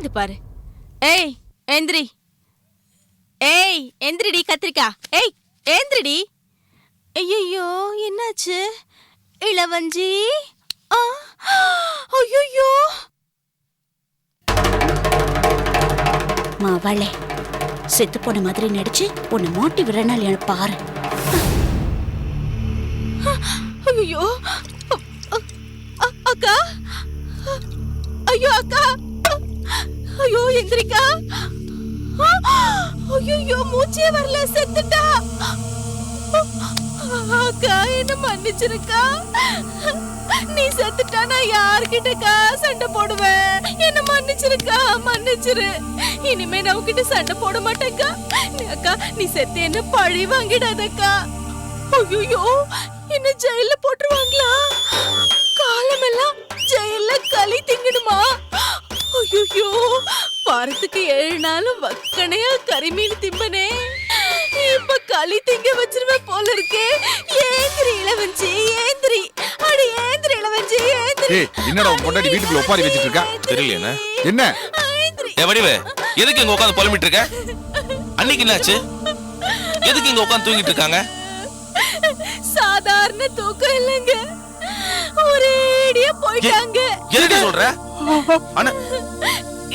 வந்து பாரு. ஏய் எந்திரி, ஏய் எந்திரிடி கத்திரிக்கா, ஏய் எந்திரிடி. ஐயோ என்னாச்சு இளவஞ்சி? ஐயோ மாவாளே, செத்து போன மாதிரி நடிச்சு உன்னை மாட்டி விடுறனால எனக்கு பாரு. ஐயோ அக்கா, ஐயோ அக்கா, ஐயோ எந்திரிக்கா. ஐயோ மூச்சே வரல, செத்துட்டா. அக்கா என்ன மன்னிச்சிருக்கா. நீ செத்துட்டா நான் யார்கிட்டக்கா சண்டை போடுவேன்? என்ன மன்னிச்சிருக்கா, மன்னிச்சிரு. இனிமே நான் உன்கிட்ட சண்டை போட மாட்டேக்கா. அக்கா நீ செத்து என்ன பழி வாங்கிடாதக்கா. ஐயோ என்ன ஜெயில போட்டுருவாங்களா? காலமெல்லாம் ஜெயில களி திங்கிடுமா? ஐயோ வாரத்துக்கு 7 நாளும் வக்கனையா கறிமீன் திம்பனே, இப்ப களி திங்க வச்சிருவேன் போல இருக்கே. ஏந்திரி இளவஞ்சி, ஏந்திரி. அடி ஏந்திரி இளவஞ்சி, ஏந்திரி. ஏய் என்னடா உன் பொண்டாட்டி வீட்டுக்குள்ள ஒப்பாரி வச்சிட்டு இருக்கா? தெரியலையே என்ன ஏ வடிவே, எதுக்கு இங்க உட்காந்து புலம்பிட்டு இருக்க? அன்னைக்கு என்னாச்சு? எதுக்கு இங்க உட்காந்து தூங்கிட்டு இருக்காங்க? சாதாரண தூக்கம் இல்லைங்க, ஒரேடியா போயிட்டாங்க. எதுக்கு சொல்ற? அண்ணா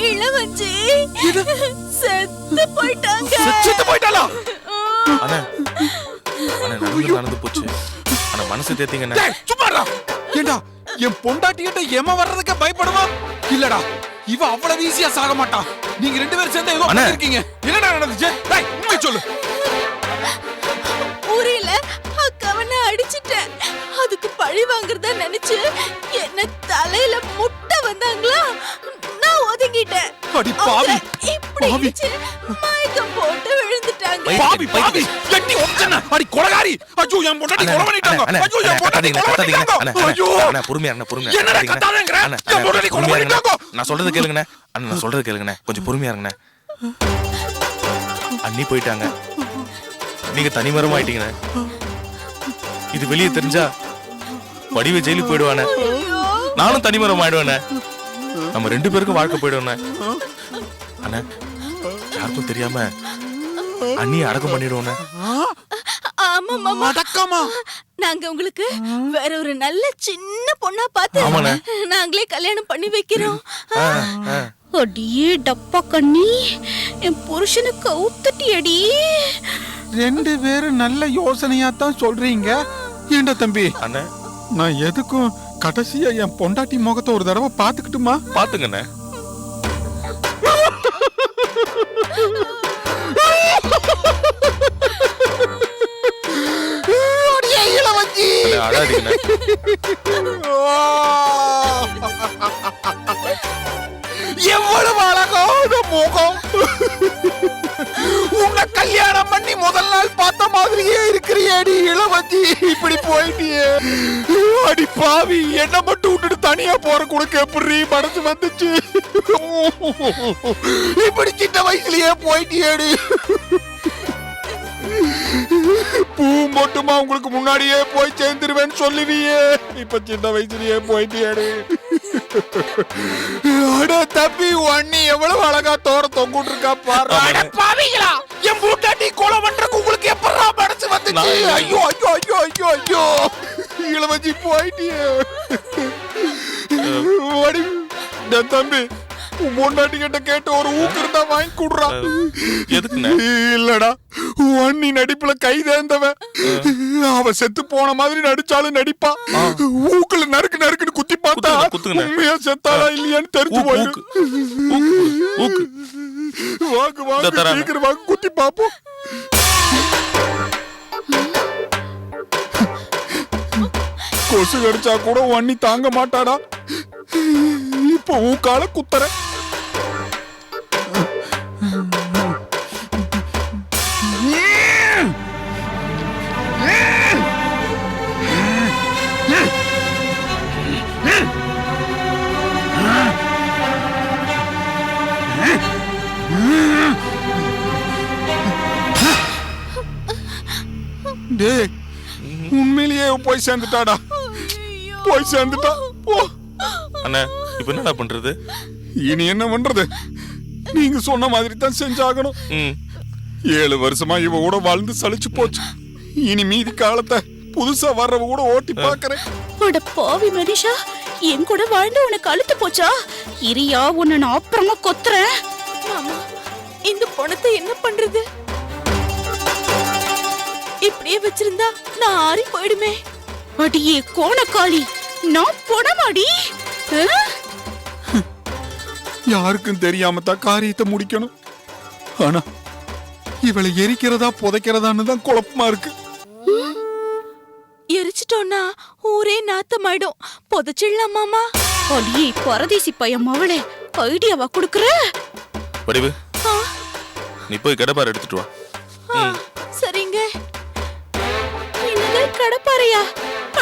இளவஞ்சி செத்து போயிட்டாங்க. செத்து போயிட்டாளா? அண்ணா நடந்து போச்சு. ஆனா மனசு தேத்தீங்கண்ணா. டேய் சும்மாடா. ஏண்டா என் பொண்டாட்டி கிட்ட ஏமா வர்றதுக்கு பயப்படுவா? இல்லடா இவ அவ்வளவு ஈஸியா சாக மாட்டா. நீங்க 2 பேரும் சேர்ந்து ஏதோ பண்ணிருக்கீங்க. என்னடா நடந்துச்சு? டேய் உண்மை சொல்லு. ஊரில அக்காவனை அடிச்சிட்டேன். அதுக்கு பழி வாங்குறதா நினைச்சு என்ன தலையில முட்டை வந்தாங்களா, நான் ஒதுங்கிட்டேன். அடி பாவி, இப்படி இடிச்சு மயக்கம் போட்டு விழுந்துட்டாங்க. பாவி பாவி எட்டி ஒச்சனா. அடி கொலகாரி. ஐயோ என் பொண்டாட்டி கொலை பண்ணிட்டாங்க. ஐயோ என் பொண்டாட்டி கொலை பண்ணிட்டாங்க. ஐயோ அண்ணா பொறுமையா பொறுமையா. என்னடா கத்தாதங்கற? என் பொண்டாட்டி கொலை பண்ணிட்டாங்க. நான் சொல்றது கேளுங்கண்ணே. அண்ணா நான் சொல்றது கேளுங்கண்ணே, கொஞ்சம் பொறுமையா இருங்கண்ணே. அண்ணி போயிட்டாங்க, நீங்க தனிமரம் ஆயிட்டீங்கண்ணே. இது வெளியே தெரிஞ்சா வடிவே ஜெயிலுக்கு போயிடுவானே, நானும் தனிமரம் ஆயிடுவேண்ணே. நம்ம 2 பேருக்கும் வாழ்க்கை போயிடுவோண்ணே. அண்ணா யாருக்கும் தெரியாம அண்ணியை அடக்கம் பண்ணிடுவோண்ணே. ஆமா மாமா, அடக்கமா? நாங்க உங்களுக்கு வேற ஒரு நல்ல சின்ன பொண்ணா பார்த்து நாங்களே கல்யாணம் பண்ணி வைக்கிறோம். அடியே டப்பா கண்ணி, என் புருஷனை கவுத்தட்டி. 2 பேரும் நல்ல யோசனையா தான் சொல்றீங்க. ஏண்டா தம்பி, அண்ணா நான் எதுக்கும் கடைசியா என் பொண்டாட்டி முகத்தை ஒரு தடவை பாத்துக்கிட்டுமா? பாத்துங்கண்ணே. அழாதீங்கண்ணே. எவ்வளவு அழகான முகம். உன்னை கல்யாணம் பண்ணி முதல் நாள் பார்த்த மாதிரியே இருக்கிறியேடி இளவஞ்சி. இப்படி போயிட்டியே. அடி பாவி, என்ன மட்டும் விட்டுட்டு தனியா போற கொடுக்க எப்படி மனசு வந்துச்சு? இப்படி சின்ன வயசுலயே போயிட்டியேடி. பூ மட்டுமா உங்களுக்கு முன்னாடியே போய் சேர்ந்துருவேன்னு சொல்லுவியே, இப்ப சின்ன வயசுலயே போயிட்டியாடு. அட தம்பி, அண்ணி எவ்வளவு அழகா தோர தொங்கிட்டு இருக்கா பாரு. பாவிங்களா, என் பூட்டாட்டி கொலை பண்றதுக்கு உங்களுக்கு எப்பறா மனசு வந்துச்சு? ஐயோ ஐயோ ஐயோ ஐயோ ஐயோ, இளவஞ்சி போயிட்டியே. தம்பி பொண்டாட்டி கிட்ட கேட்டு ஒரு ஊக்கு இருந்தா வாங்கி குடுறா. எதுக்குண்ணே? இல்லடா, அண்ணி நடிப்புல கை தேர்ந்தவன். அவ செத்து போன மாதிரி நடிச்சாலும் நடிப்பா. ஊக்குல நறுக்கு நறுக்குன்னு குத்தி பார்த்தா உண்மையா செத்தாளா இல்லையான்னு தெரிஞ்சு போயிருக்கு. வாக்கு வாக்கு சீக்கிரம் வாக்கு குத்தி பாப்போம். கொசு கடிச்சா கூட அண்ணி தாங்க மாட்டாடா. இப்ப ஊக்கால குத்துற. டேய், உண்மையிலேயே போய் சேர்ந்துட்டாடா. போய் சேர்ந்துட்டா. அண்ணா இப்ப என்னடா பண்றது? இனி என்ன பண்றது? நீங்க சொன்ன மாதிரி தான் செஞ்சாகணும். ம் 7 வருஷமா இவ கூட வாழ்ந்து சலிச்சு போச்சு. இனி மீதி காலத்தை புதுசா வர்றவ கூட ஓட்டி பாக்குறேன். அட பாவி மனிஷா, என் கூட வாழ்ந்து உனக்கு அழுத்து போச்சா? இரியா, உன்னை நான் அப்புறமா கொத்துறேன். மாமா, இந்த பணத்தை என்ன பண்றது? இப்படியே வச்சிருந்தா நான் ஆறி போயிடுமே. அடியே கோணக்காளி, நான் பொணமாடி. யாருக்கும் தெரியாம தான் காரியத்தை முடிக்கணும். ஆனா இவளை எரிக்கிறதா புதைக்கிறதான்னு தான் குழப்பமா இருக்கு. எரிச்சிட்டோம்னா ஊரே நாத்தமாயிடும். புதைச்சிடலாம் மாமா. அடியே பரதேசி பையன் மவளே, ஐடியாவா குடுக்குற? வடிவு, நீ போய் கடப்பாரை எடுத்துட்டு வா. சரிங்க. என்னது கடப்பாறையா?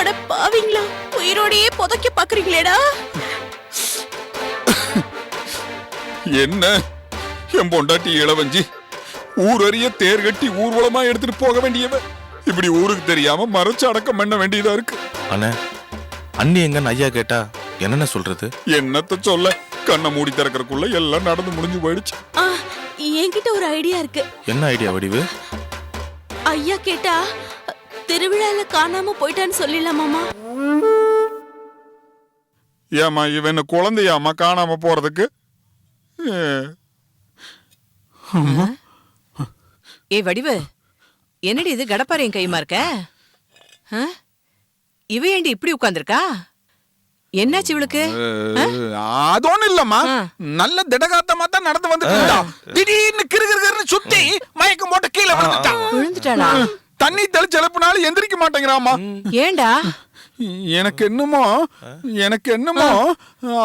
அட பாவிங்களா, உயிரோடையே புதைக்க பாக்குறீங்களேடா. என்ன என் பொண்டாட்டி இளவஞ்சி ஊரறிய தேர் கட்டி ஊர்வலமா எடுத்துட்டு போக வேண்டியவ இப்படி ஊருக்கு தெரியாம மறைச்சு அடக்கம் பண்ண வேண்டியதா இருக்கு. அண்ணே, அண்ணி எங்கன்னு ஐயா கேட்டா என்னென்ன சொல்றது? என்னத்த சொல்ல, கண்ணை மூடி திறக்கறதுக்குள்ள எல்லாம் நடந்து முடிஞ்சு போயிடுச்சு. என்கிட்ட ஒரு ஐடியா இருக்கு. என்ன ஐடியா வடிவு? ஐயா கேட்டா திருவிழால காணாம போயிட்டான்னு சொல்லிடலாம் மாமா. ஏமா இவன் குழந்தையாமா காணாம போறதுக்கு? ஏ வடிவு, என்னடி இது கடப்பாறையும் கையுமா இருக்க? இவ ஏண்டி இப்படி உட்கார்ந்திருக்கா? என்னாச்சு இவளுக்கு? அது ஒண்ணு இல்லம்மா, நல்ல திடகாத்தமா தான் நடந்து வந்துட்டு இருந்தா. திடீர்னு கிறுகிறுன்னு சுத்தி மயக்கம் போட்டு கீழே விழுந்துட்டாளா? தண்ணி தெளிச்சு எழுப்பினாலும் எந்திரிக்க மாட்டேங்கிறாமா. ஏண்டா? எனக்கு என்னமோ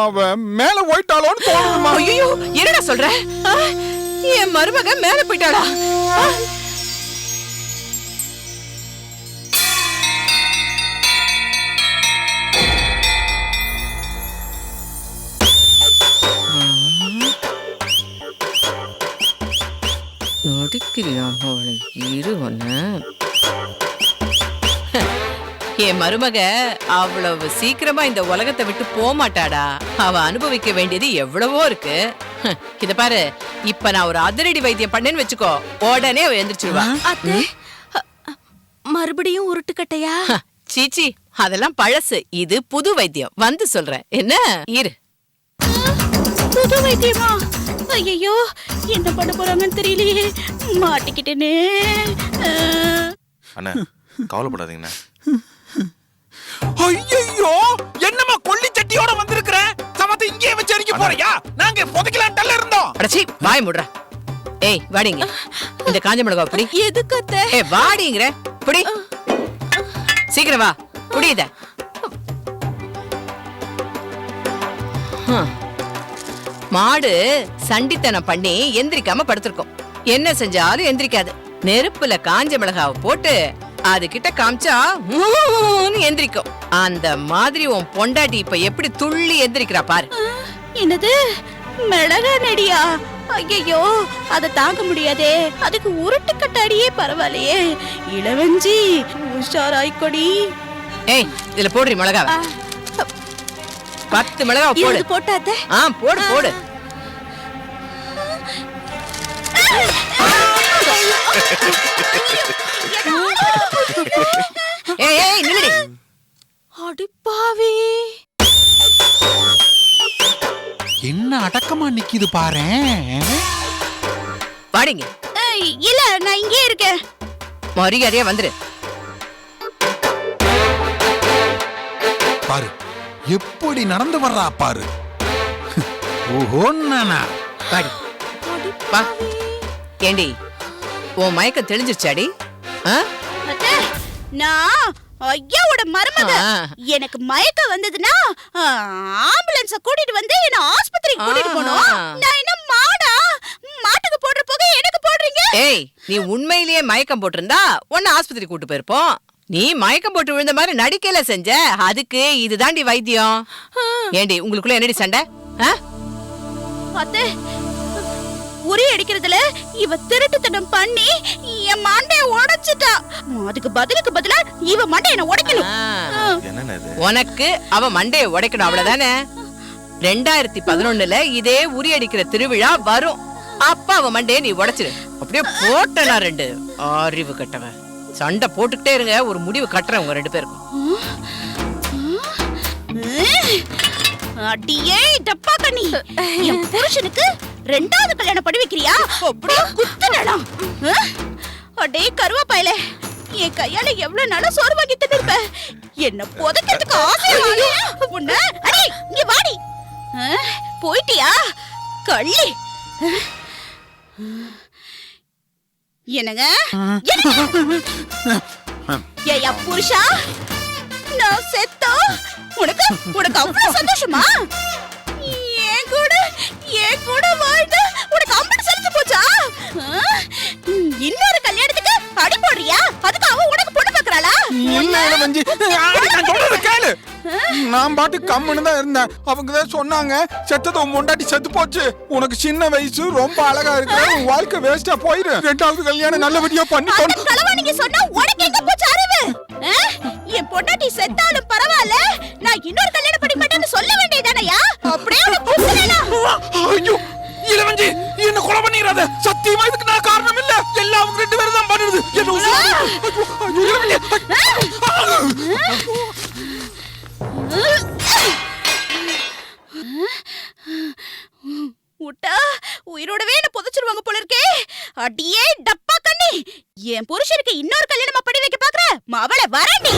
அவ மேல போயிட்டாளோன்னு தோணுதுமா. ஐயோ, என்னடா சொல்ற? என் மருமக மேல போயிட்டாளா? என் மருமக அவ்வளவு சீக்கிரமா இந்த உலகத்தை விட்டு போக மாட்டாடா. அவ அனுபவிக்க வேண்டியது எவ்வளவோ இருக்கு. இத பாரு, இப்ப நான் ஒரு அதிரடி வைத்தியம் பண்ணேன்னு வச்சுக்கோ, உடனே அவ எந்திரிச்சிருவா. அத்தை, மறுபடியும் உருட்டுக்கட்டையா? சீச்சி, அதெல்லாம் பழசு. இது புது வைத்தியம். வந்து சொல்றேன். என்ன இரு. புது வைத்தியமா? ஐயோ, என்ன பண்ண போறாங்கன்னு தெரியலையே, மாட்டிக்கிட்டேனே. அண்ணா கவலைப்படாதீங்கண்ணா. ஐயோ, என்னமா கொல்லி சட்டியோட வந்திருக்கிற? சமத்தை இங்கே வச்சு அடிக்க போறியா? நாங்க புதைக்கலாம்ல இருந்தோம். அடச்சி, வாய் மூடுற. ஏய் வாடிங்க, இந்த காஞ்ச மிளகா புடி. எதுக்கு அத்தை? ஏய் வாடிங்கற, புடி. சீக்கிரம் வா, புடி இத. மாடு சண்டித்தனம் பண்ணி எந்திரிக்காம படுத்திருக்கும். என்ன செஞ்சாலும் எந்திரிக்காது. நெருப்புல காஞ்ச மிளகாவை போட்டு அது கிட்ட காமிச்சா எந்திரிக்கும். அந்த மாதிரி உன் பொண்டாட்டி இப்ப எப்படி துள்ளி எந்திரிக்கிறா பாரு. என்னது மிளகா நடியா? ஐயோ, அதை தாங்க முடியாதே. அதுக்கு உருட்டு கட்டாடியே பரவாயில்லையே. இளவஞ்சி உஷாராய்க்கொடி. ஏய், இதுல போடுறி மிளகாவை. 10 மிளகாவை போடு. போட்டாத்த? போடு போடு. ஏய் நில்லுடி. அடிப்பாவி, என்ன அடக்கமா நிக்குது பாரேன். வாடிங்க. இல்ல, நான் இங்கே இருக்கேன். மரியாதையா வந்துரு. பாரு எப்படி நடந்து வர்றா பாரு. ஓஹோ நானா. வாடி வா. ஏண்டி, உன் மயக்கம் தெளிஞ்சிருச்சாடி? நான் ஐயாவோட மருமக. எனக்கு மயக்கம் வந்ததுன்னா ஆம்புலன்ஸ கூட்டிட்டு வந்து என்ன ஆஸ்பத்திரிக்கு கூட்டிட்டு போணும். நான் என்ன மாடா? மாட்டுக்கு போடுற போக எனக்கு போடுறீங்க? ஏய், நீ உண்மையிலேயே மயக்கம் போட்டிருந்தா உன்னை ஆஸ்பத்திரி கூட்டு போயிருப்போம். நீ மயக்கம் போட்டு விழுந்த மாதிரி நடிக்கல செஞ்ச. அதுக்கு இதுதாண்டி வைத்தியம். ஏண்டி, உங்களுக்குள்ள என்னடி சண்டை? அத்தை, உரி அடிக்கிறதுல இவ திருட்டுத்தனம் பண்ணி என் மண்டைய உடைச்சிட்டா. அதுக்கு பதிலா இவ மண்டைய என்ன உடைக்கணும். உனக்கு அவ மண்டைய உடைக்கணும், அவ்வளவுதானே? 2011ல இதே உரி அடிக்கிற திருவிழா வரும். அப்பாவை மண்டே நீ உடைச்சிரு. அப்படியே போட்டனா 2 அறிவு கட்டவன். சண்டை போட்டுக்கிட்டே இருங்க, ஒரு முடிவு கட்டுறேன் உங்க 2 பேருக்கும். அடியே டப்பா கண்ணி, என் புருஷனுக்கு 2வது கல்யாணம் பண்ணி வைக்கிறியா? அப்படியே குத்துடா. அடே கருவாப்பையிலே, என் கையால எவ்வளவு நாளா சோறு வாங்கி தின்னுருப்ப. என்ன புதைக்கிறதுக்கு ஆசையா உன்ன? அடே இங்க வாடி. போயிட்டியா கள்ளி? என்னங்க ஏயா புருஷா, நான் செத்தோ உனக்கு அவ்வளவு சந்தோஷமா? ஏன் கூட வாழ்ந்து உனக்கு அம்பட்டு செலுத்து போச்சா? இன்னொரு கல்யாணத்துக்கு அடி போடுறியா? அதுக்கு அவ உனக்கு பொண்ணு பாக்குறாளா? இல்ல இளவஞ்சி, நான் சொல்றத கேளு. நான் பாட்டு கம்முன்னு தான் இருந்தேன். அவங்க தான் சொன்னாங்க, செத்தது உன் பொண்டாட்டி செத்து போச்சு, உனக்கு சின்ன வயசு, ரொம்ப அழகா இருக்கு, உன் வாழ்க்கை வேஸ்டா போயிரு, 2வது கல்யாணம் நல்லபடியா பண்ணி கலவா நீங்க சொன்னா உனக்கு எங்க போச்சு அறிவு? என் பொண்டாட்டி செத்தாலும் பரவாயில்ல, நான் இன்னொரு கல்யாணம் பண்ணி மாட்டேன்னு சொல்ல வேண்டியதானயா? அப்படியே ஐயோ இளவஞ்சி, என்ன கொலை பண்ணிராத. சத்தியமா இதுக்கு நான் காரணம் இல்ல. எல்லாம் அவங்க 2 பேரும் தான் பண்ணுது. என்ன உட்டா உயிரோடவே என்ன புதைச்சிருவாங்க போல இருக்கே. அடியே டப்பா கண்ணி, என் புருஷனுக்கு இன்னொரு கல்யாணமா பண்ணி வைக்க பாக்குற? அவளை வரண்டி.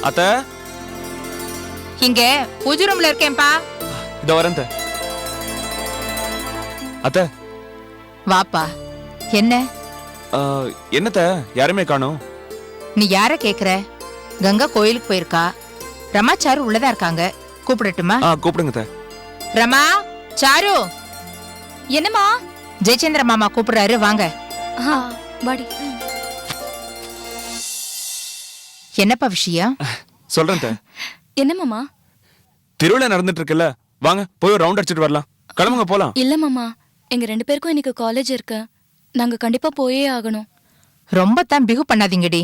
அத்த, இங்க பூஜை ரூம்ல இருக்கேன்பா. இத வரேன் அத்த. வாப்பா. என்ன என்னத்த யாருமே காணோம்? நீ யார கேக்குற? கங்கா கோயிலுக்கு போயிருக்கா. ரமா சாரு உள்ளதா இருக்காங்க, கூப்பிடட்டுமா? கூப்பிடுங்க. ரமா, சாரு. என்னம்மா? ஜெயச்சந்திர மாமா கூப்பிடுறாரு, வாங்க. வாடி. என்னப்பா விஷயம்? சொல்றேன். என்ன மாமா? திருவிழா நடந்துட்டு இருக்குல்ல, வாங்க போய் ஒரு ரவுண்ட் அடிச்சிட்டு வரலாம். கிளம்புங்க போலாம். இல்ல மாமா, எங்க 2 பேருக்கும் இன்னைக்கு காலேஜ் இருக்கு, நாங்க கண்டிப்பா போயே ஆகணும். ரொம்ப தான் பிகு பண்ணாதீங்கடி.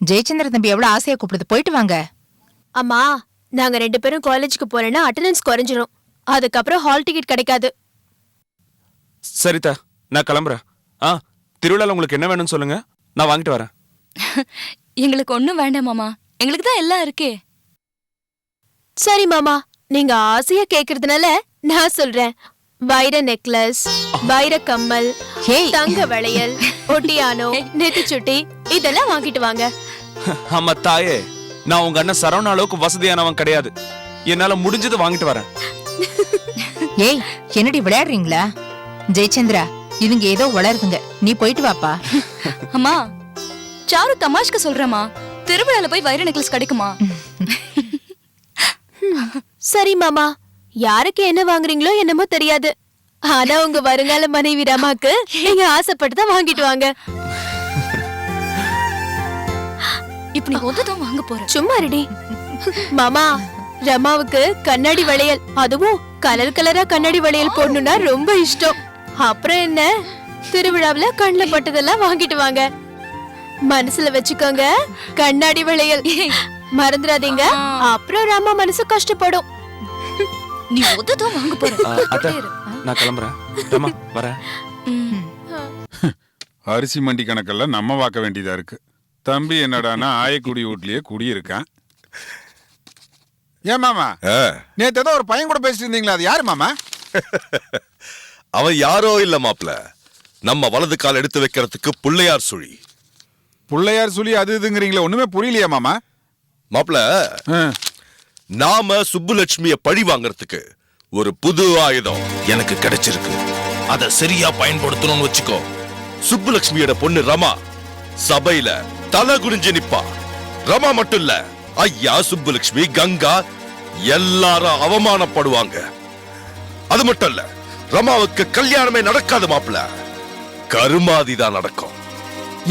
ஜெயச்சந்திர தம்பி எவ்வளவு ஆசையா கூப்பிடுது, போயிட்டு வாங்க. அம்மா, நாங்க 2 பேரும் காலேஜுக்கு போறேன்னா அட்டெண்டன்ஸ் குறைஞ்சிரும், அதுக்கப்புறம் ஹால் டிக்கெட் கிடைக்காது. சரிதா, நான் கிளம்புறேன். திருவிழால உங்களுக்கு என்ன வேணும்னு சொல்லுங்க, நான் வாங்கிட்டு வரேன். எங்களுக்கு ஒண்ணும் வேண்டாம் மாமா, எங்களுக்கு தான் எல்லாம் இருக்கே. சரி மாமா, நீங்க ஆசையா கேக்குறதுனால நான் சொல்றேன். வைர நெக்லஸ், வைர கம்மல், தங்க வளையல், ஒட்டியானோ, நெத்திச்சுட்டி இதெல்லாம் வாங்கிட்டு வாங்க. ஆமா தாயே, நான் உங்க அண்ணன் சரவண அளவுக்கு வசதியானவன் கிடையாது. என்னால முடிஞ்சது வாங்கிட்டு வரேன். ஏய், என்னடி விளையாடுறீங்களா? ஜெயச்சந்திரா, இதுங்க ஏதோ வளருதுங்க, நீ போயிட்டு வாப்பா. அம்மா, சாரு தமாஷ்க்கு சொல்றமா, திருவிழால போய் வைர நெக்லஸ் கிடைக்குமா? சரி மாமா, யாருக்கு என்ன வாங்குறீங்களோ என்னமோ தெரியாது, ஆனா உங்க வருங்கால மனைவி ரமாக்கு நீங்க ஆசைப்பட்டுதான் வாங்கிட்டு வாங்க. இப்ப நீ ஒதுதான் வாங்க போற. சும்மா ரெடி. மாமா, ரமாவுக்கு கண்ணாடி வளையல், அதுவும் கலர் கலரா கண்ணாடி வளையல் போடணும்னா ரொம்ப இஷ்டம். அப்புறம் என்ன, திருவிழாவுல கண்ணுல பட்டதெல்லாம் வாங்கிட்டு வாங்க. மனசுல வச்சுக்கோங்க, கண்ணாடி வளையல் மறந்துடாதீங்க, அப்புறம் ராமா மனசு கஷ்டப்படும். நீ ஒதுதான் வாங்க போற. அத்தை, நான் கிளம்புறேன். ரமா, வரேன். அரிசி மண்டி கணக்கெல்லாம் நம்ம வாக்க வேண்டியதா இருக்கு. தம்பி என்னடானா ஆயக்குடி வீட்லயே குடியிருக்கான். ஏன் மாமா, நேத்து ஏதோ ஒரு பையன் கூட பேசிட்டு இருந்தீங்களா, அது யாரு மாமா? அவன் யாரோ இல்ல மாப்ள, நம்ம வலது கால் எடுத்து வைக்கிறதுக்கு புள்ளையார் சுழி. புள்ளையார் சுழி அது இதுங்கிறீங்களே, ஒண்ணுமே புரியலையா மாமா? மாப்ள, நாம சுப்புலட்சுமிய பழி வாங்கறதுக்கு ஒரு புது ஆயுதம் எனக்கு கிடைச்சிருக்கு. அத சரியா பயன்படுத்தணும்னு வச்சுக்கோ. சுப்புலட்சுமியோட பொண்ணு ரமா சபையில தலை குனிஞ்சு நிப்பா. ரமா மட்டும் இல்ல, ஐயா, சுப்புலட்சுமி, கங்கா எல்லாரும் அவமானப்படுவாங்க. அது மட்டும் இல்ல, ரமாவுக்கு கல்யாணமே நடக்காது மாப்ள, கருமாதி தான் நடக்கும்.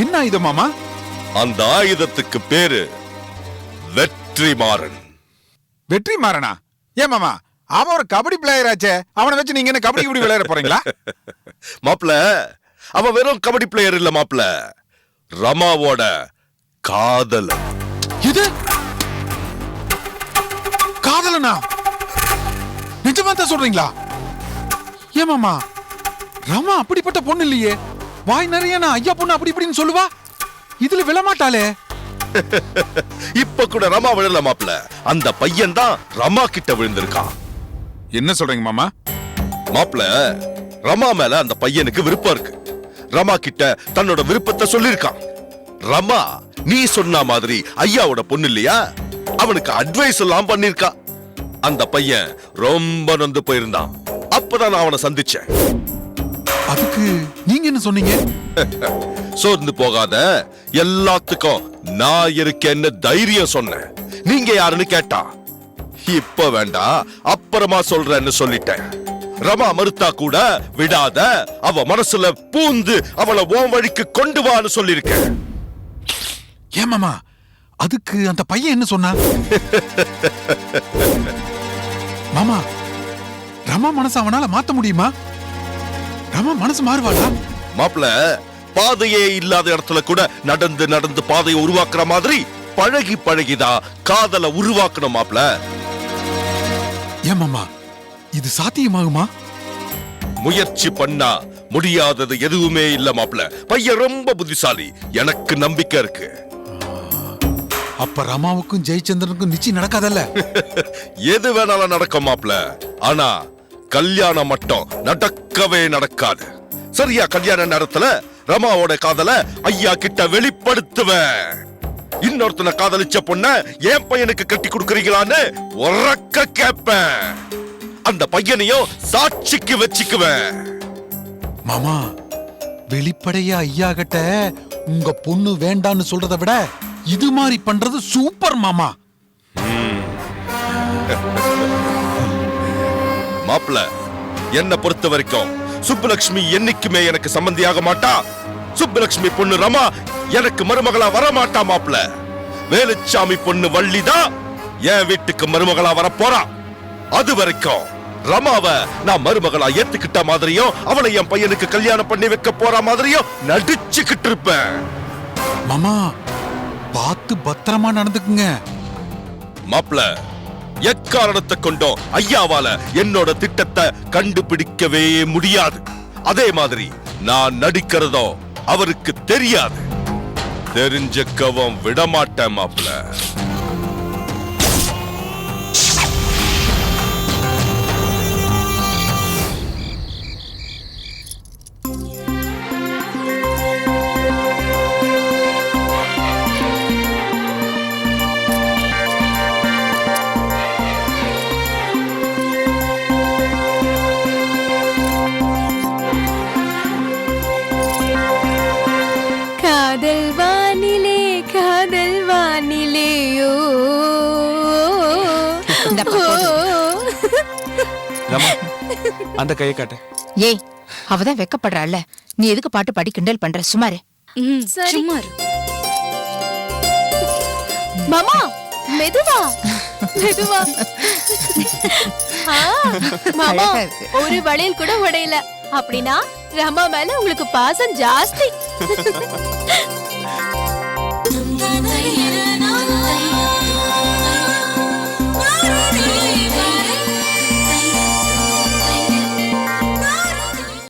என்ன ஆயுதம் மாமா? அந்த ஆயுதத்துக்கு பேரு வெற்றிமாறன். வெற்றிமாறனா? ஏன் மாமா, அவன் ஒரு கபடி பிளேயர் ஆச்சே, அவனை வச்சு நீங்க என்ன கபடி கபடி விளையாட போறீங்களா? மாப்ள, அவன் வெறும் கபடி பிளேயர் இல்ல மாப்ள, ரமாவோட காதலன். இது காதலனா? நிஜமா தான் சொல்றீங்களா? ஏன் மாமா, ரமா அப்படிப்பட்ட பொண்ணு இல்லையே. வாய் நிறைய நான் ஐயா பொண்ணு அப்படி இப்படின்னு சொல்லுவா. இதுல விழமாட்டாளே. இப்ப கூட ரமா விழல மாப்ள. அந்த பையன் தான் ரமா கிட்ட விழுந்திருக்கான். என்ன சொல்றீங்க மாமா? மாப்ள, ரமா மேல அந்த பையனுக்கு விருப்பம் இருக்கு. ரமா கிட்ட தன்னோட விருப்பத்தை சொல்லிருக்கான். ரமா நீ சொன்ன மாதிரி ஐயாவோட பொண்ணு இல்லையா, அவனுக்கு அட்வைஸ் எல்லாம் பண்ணிருக்கா. அந்த பையன் ரொம்ப நொந்து போயிருந்தான். அப்பதான் நான் அவனை சந்திச்சேன். அதுக்கு நீங்க என்ன சொன்னீங்க? சோர்ந்து போகாத, எல்லாத்துக்கும் நான் இருக்கேன்னு தைரியம் சொன்னேன். நீங்க யாருன்னு கேட்டா, இப்ப வேண்டாம் அப்புறமா சொல்றேன்னு சொல்லிட்டேன். ரமா மறுத்தா கூட விடாத, அவ மனசுல பூந்து அவளை ஓன் வழிக்கு கொண்டு வான்னு சொல்லிருக்கேன். ஏன் மாமா, அதுக்கு அந்த பையன் என்ன சொன்னா? மாமா, ரமா மனசு அவனால மாத்த முடியுமா? ரமா மனசு மாறுவாளா? மாப்ள, பாதையே இல்லாத இடத்துல கூட நடந்து நடந்து பாதையை உருவாக்குற மாதிரி பழகி பழகிதான் காதலை உருவாக்கணும் மாப்ள. ஏன் மாமா, இது சாத்தியமாகுமா? முயற்சி பண்ணா முடியாதது எதுவுமே இல்ல மாப்ள. பையன் ரொம்ப புத்திசாலி, எனக்கு நம்பிக்கை இருக்கு. அப்ப ரமாவுக்கும் ஜெயச்சந்திரனுக்கும் நிச்சயம் நடக்காதல்ல? எது வேணாலும் நடக்கும் மாப்ள. ஆனா கல்யாணம் மட்டும் நடக்கவே நடக்காது. சரியா கல்யாண நேரத்துல ரமாவோட காதல ஐயா கிட்ட வெளிப்படுத்துவேன். இன்னொருத்தனை காதலிச்ச பொண்ண என் பையனுக்கு கட்டி கொடுக்கறீங்களான்னு உறக்க கேட்பேன். அந்த பையனையும் சாட்சிக்கு வச்சுக்குவேன். மாமா, வெளிப்படையா ஐயா கிட்ட உங்க பொண்ணு வேண்டான்னு சொல்றதை விட இது மாதிரி பண்றது சூப்பர் மாமா. மாப்ள, என்ன பொறுத்த வரைக்கும் சுப்புலட்சுமி என்னைக்குமே எனக்கு சம்பந்தியாக மாட்டா. சுப்புலட்சுமி பொண்ணு ரமா எனக்கு மருமகளா வர மாட்டா மாப்ள. வேலுச்சாமி பொண்ணு வள்ளிதான் என் வீட்டுக்கு மருமகளா வர போறா. அது வரைக்கும் ரமாவை நான் மருமகளா ஏத்துக்கிட்ட மாதிரியும் அவளை என் பையனுக்கு கல்யாணம் பண்ணி வைக்க போற மாதிரியும் நடிச்சுக்கிட்டு இருப்பேன். மாமா, பார்த்து பத்திரமா நடந்துக்குங்க. மாப்ள, எக்காரணத்தை கொண்டும் ஐயாவால என்னோட திட்டத்தை கண்டுபிடிக்கவே முடியாது. அதே மாதிரி நான் நடிக்கிறதோ அவருக்கு தெரியாது. தெரிஞ்சுக்கவும் விடமாட்டேன் மாப்ள. காதல் வானிலே காதல் வானிலேயோ. இந்தப்பா போடு. ரமா, அந்த கையை காட்டு. ஏய், அவதான் வெக்கப்படுறாள்ல, நீ எதுக்கு பாட்டு பாடி கிண்டல் பண்ற? சுமாரு. சரி. சும்மா இரு. மாமா, மெதுவா மெதுவா. ஆ, மாமா, அழகா இருக்கு. ஒரு வளையல் கூட உடையல. அப்படின்னா ரமா மேல உங்களுக்கு பாசம் ஜாஸ்தி.